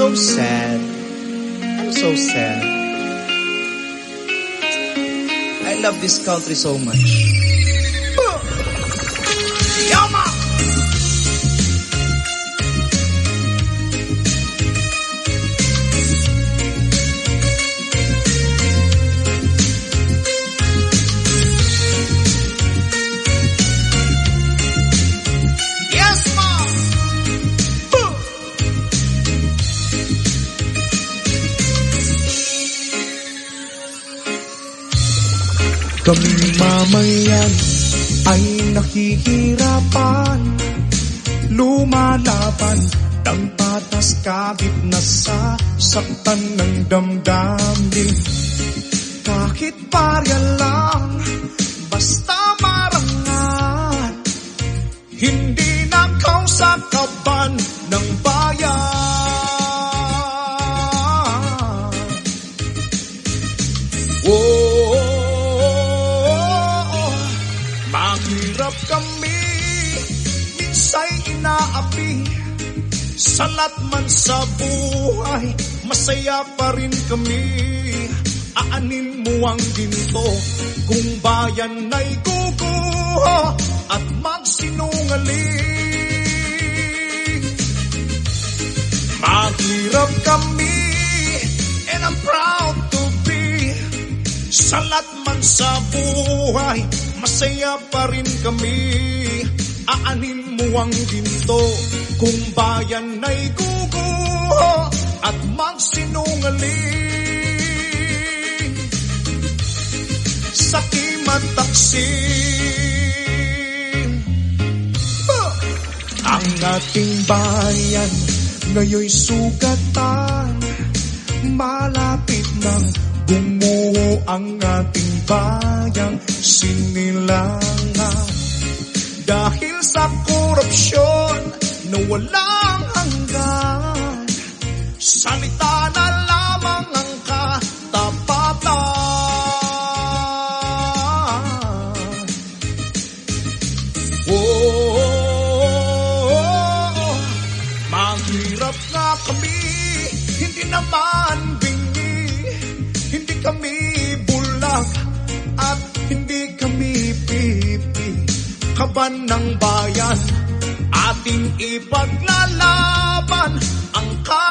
so sad. I'm so sad. I love this country so much. Yama! Kaming mamayan ay nahihirapan, lumalaban ng patas kahit nasa saktan ng damdamin. Kahit barya lang, basta marangal, hindi na kausakaban ng bayan. Mahirap kami, minsay inaapi, salat man sa buhay, masaya pa rin kami. Aanin mo ang ginto, kung bayan ay guguho at magsinungaling. Mahirap kami, and I'm proud to be, salat man sa buhay, masaya pa rin kami. Aanin mo ang ginto, kung bayan ay guguho at magsinungaling. Sakim at taksin, ang ating bayan ngayon'y sugatan. Malapit nang bumuo ang ating bayang sinilangan. Dahil sa korupsyon na walang hanggan, salita na lamang ang katapatan. Mahirap na kami, hindi naman bingi, hindi kami bulag at hindi kami pipi. Kaban ng bayan, ating ipaglalaban